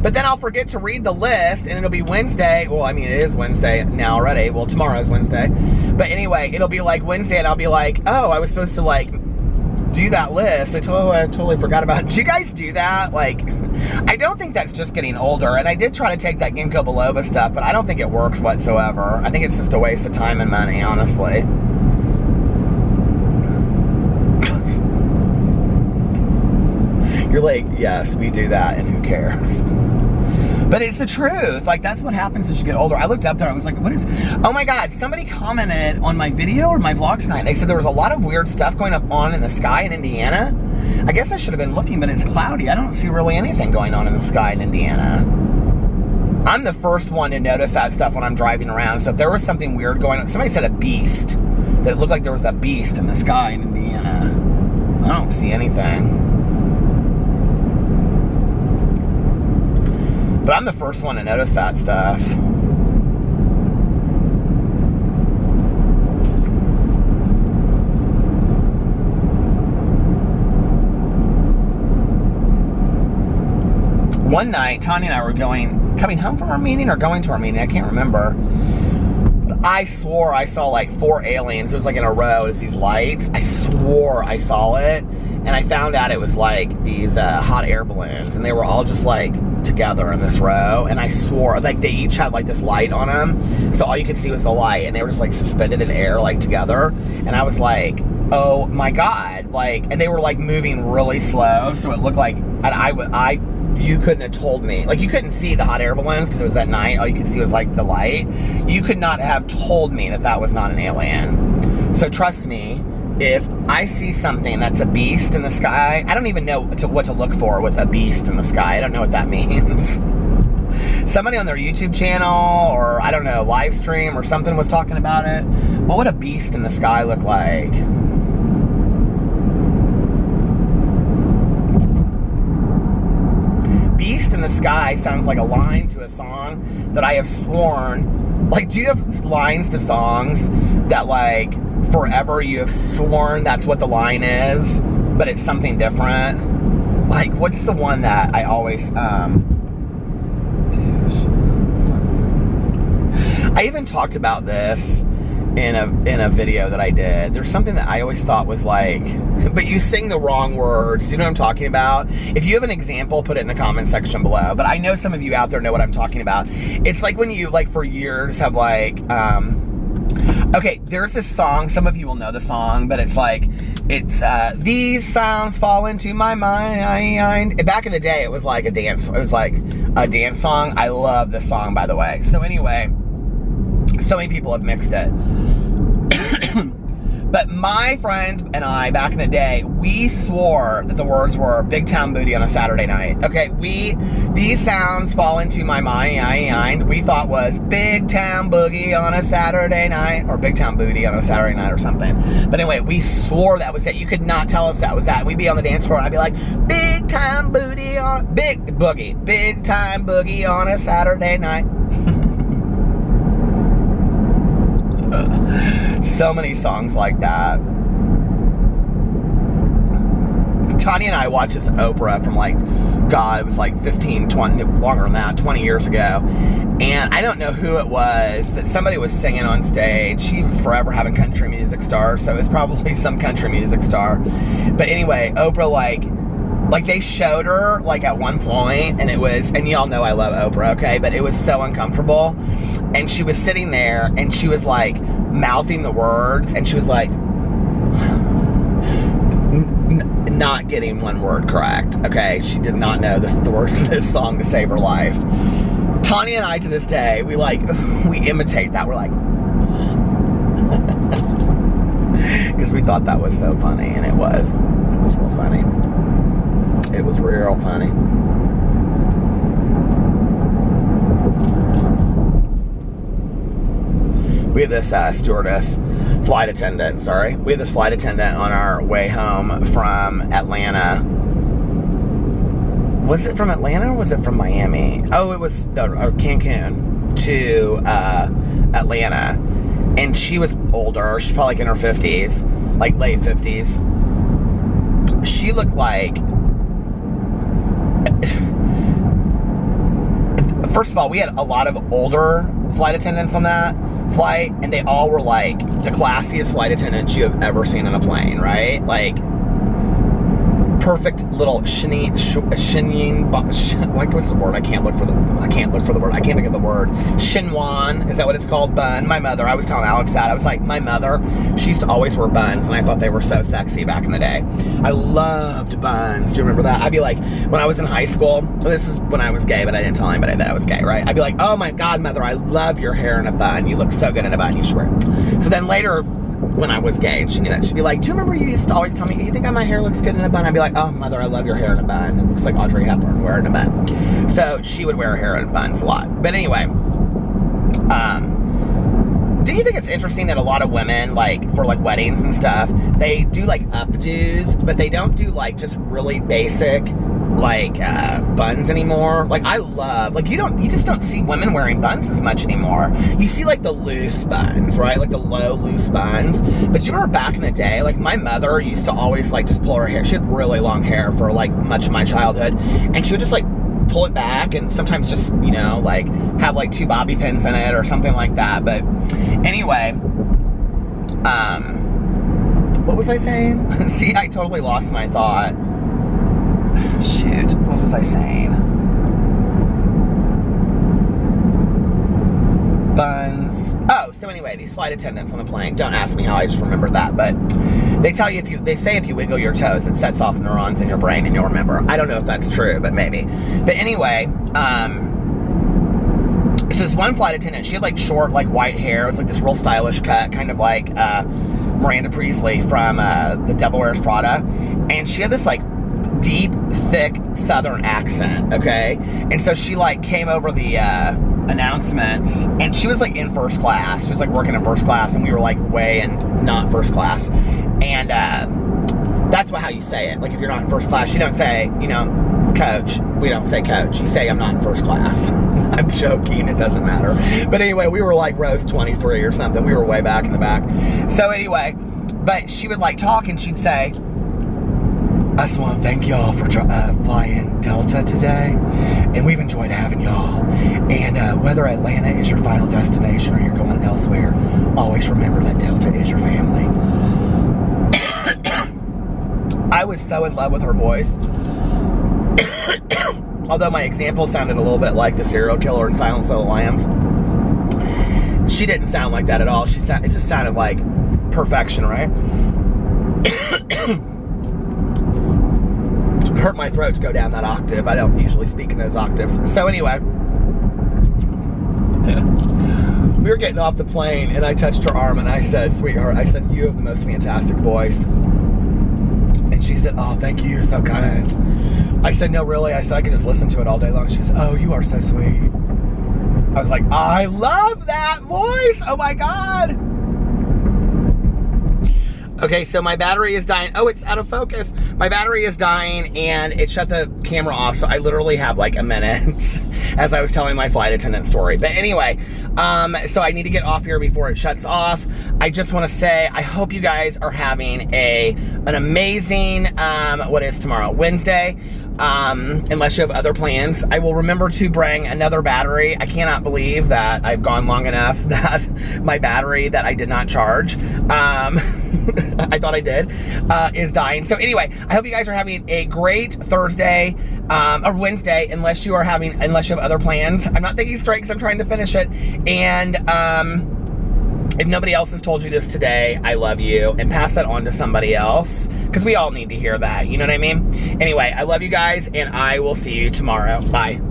But then I'll forget to read the list, and it'll be Wednesday. Well, I mean, it is Wednesday now already. Well, tomorrow's Wednesday. But anyway, it'll be like Wednesday, and I'll be like, oh, I was supposed to, like, do that list. I totally forgot about it. Did you guys do that? Like, I don't think that's just getting older. And I did try to take that ginkgo biloba stuff, but I don't think it works whatsoever. I think it's just a waste of time and money, honestly. You're like, yes, we do that, and who cares? But it's the truth. Like, that's what happens as you get older. I looked up there, I was like, what is... Oh my God, somebody commented on my video or my vlog tonight. They said there was a lot of weird stuff going on in the sky in Indiana. I guess I should have been looking, but it's cloudy. I don't see really anything going on in the sky in Indiana. I'm the first one to notice that stuff when I'm driving around. So if there was something weird going on... Somebody said a beast. That it looked like there was a beast in the sky in Indiana. I don't see anything. But I'm the first one to notice that stuff. One night, Tanya and I were coming home from our meeting or going to our meeting, I can't remember. But I swore I saw like 4 aliens. It was like in a row, it was these lights. I swore I saw it. And I found out it was like these hot air balloons, and they were all just like together in this row. And I swore, like, they each had like this light on them, so all you could see was the light, and they were just like suspended in air, like together. And I was like, oh my God, like, and they were like moving really slow, so it looked like, and you couldn't have told me, like, you couldn't see the hot air balloons because it was at night. All you could see was like the light. You could not have told me that that was not an alien. So trust me, if I see something that's a beast in the sky, I don't even know what to look for with a beast in the sky. I don't know what that means. Somebody on their YouTube channel, or I don't know, live stream or something was talking about it. What would a beast in the sky look like? Beast in the sky sounds like a line to a song that I have sworn. Like, do you have lines to songs that, like, forever you have sworn that's what the line is, but it's something different? Like, what's the one that I always, I even talked about this in a video that I did. There's something that I always thought was like, but you sing the wrong words. Do you know what I'm talking about? If you have an example, put it in the comment section below. But I know some of you out there know what I'm talking about. It's like when you, like, for years have like, okay, there's this song, some of you will know the song, but it's like, it's, these sounds fall into my mind. Back in the day, it was like a dance, it was like a dance song. I love this song, by the way. So anyway, so many people have mixed it. But my friend and I, back in the day, we swore that the words were Big Town Booty on a Saturday night. Okay, these sounds fall into my mind, we thought was Big Town Boogie on a Saturday night, or Big Town Booty on a Saturday night or something. But anyway, we swore that was it. You could not tell us that was that. And we'd be on the dance floor, and I'd be like, Big Time Booty on, Big Time Boogie on a Saturday night. So many songs like that. Tanya and I watched this Oprah from, like, God, it was like 15, 20, longer than that, 20 years ago. And I don't know who it was that somebody was singing on stage. She was forever having country music stars, so it was probably some country music star. But anyway, Oprah, like they showed her, like, at one point, and it was, and y'all know I love Oprah, okay, but it was so uncomfortable. And she was sitting there, and she was, like, mouthing the words, and she was, like, not getting one word correct, okay? She did not know the words of this song to save her life. Tanya and I, to this day, we imitate that. We're like, because we thought that was so funny, and it was real funny. It was real funny. We had this flight attendant on our way home from Atlanta. Was it from Atlanta or was it from Miami? Oh, it was Cancun to Atlanta. And she was older. She's probably like in her 50s, like late 50s. She looked like First of all, we had a lot of older flight attendants on that flight, and they all were like the classiest flight attendants you have ever seen on a plane, right? Like, perfect little what's the word? I can't think of the word. Chignon, is that what it's called? Bun. My mother, I was telling Alex that, I was like, my mother, she used to always wear buns, and I thought they were so sexy back in the day. I loved buns. Do you remember that? I'd be like, when I was in high school, this is when I was gay, but I didn't tell anybody that I was gay, right? I'd be like, oh my God, mother, I love your hair in a bun. You look so good in a bun. You should wear it. So then later, when I was gay, and she knew that, she'd be like, do you remember you used to always tell me, you think my hair looks good in a bun? I'd be like, oh, mother, I love your hair in a bun. It looks like Audrey Hepburn wearing a bun. So she would wear her hair in buns a lot. But anyway, do you think it's interesting that a lot of women, like, for, like, weddings and stuff, they do, like, updos, but they don't do, like, just really basic, like, buns anymore? Like, I love, like, you just don't see women wearing buns as much anymore. You see, like, the loose buns, right? Like, the low, loose buns. But do you remember back in the day, like, my mother used to always, like, just pull her hair. She had really long hair for, like, much of my childhood. And she would just, like, pull it back and sometimes just, you know, like, have, like, 2 bobby pins in it or something like that. But anyway, what was I saying? See, I totally lost my thought. Shoot, what was I saying? Buns. Oh, so anyway, these flight attendants on the plane, don't ask me how, I just remembered that, but they tell you, they say if you wiggle your toes, it sets off neurons in your brain and you'll remember. I don't know if that's true, but maybe. But anyway, so this one flight attendant, she had like short, like white hair. It was like this real stylish cut, kind of like Miranda Priestley from The Devil Wears Prada. And she had this like deep, thick Southern accent, okay? And so she like came over the announcements, and she was like in first class. She was like working in first class, and we were like way in not first class. And that's how you say it. Like if you're not in first class, you don't say, you know, coach. We don't say coach. You say I'm not in first class. I'm joking. It doesn't matter. But anyway, we were like rows 23 or something. We were way back in the back. So anyway, but she would like talk, and she'd say, I just want to thank y'all for flying Delta today, and we've enjoyed having y'all. And whether Atlanta is your final destination or you're going elsewhere, always remember that Delta is your family. I was so in love with her voice. Although my example sounded a little bit like the serial killer in Silence of the Lambs. She didn't sound like that at all. It just sounded like perfection, right? Hurt my throat to go down that octave. I don't usually speak in those octaves. So anyway, we were getting off the plane, and I touched her arm, and I said, sweetheart, I said, you have the most fantastic voice. And she said, oh, thank you, you're so kind. I said, no, really? I said, I could just listen to it all day long. She said, oh, you are so sweet. I was like, I love that voice. Oh my God. Okay, so my battery is dying. Oh, it's out of focus. My battery is dying, and it shut the camera off, so I literally have like a minute as I was telling my flight attendant story. But anyway, so I need to get off here before it shuts off. I just want to say, I hope you guys are having an amazing, what is tomorrow? Wednesday. Unless you have other plans. I will remember to bring another battery. I cannot believe that I've gone long enough that my battery that I did not charge, I thought I did, is dying. So anyway, I hope you guys are having a great Thursday, or Wednesday, unless you have other plans. I'm not thinking straight because I'm trying to finish it. And, if nobody else has told you this today, I love you, and pass that on to somebody else, because we all need to hear that, you know what I mean? Anyway, I love you guys, and I will see you tomorrow. Bye.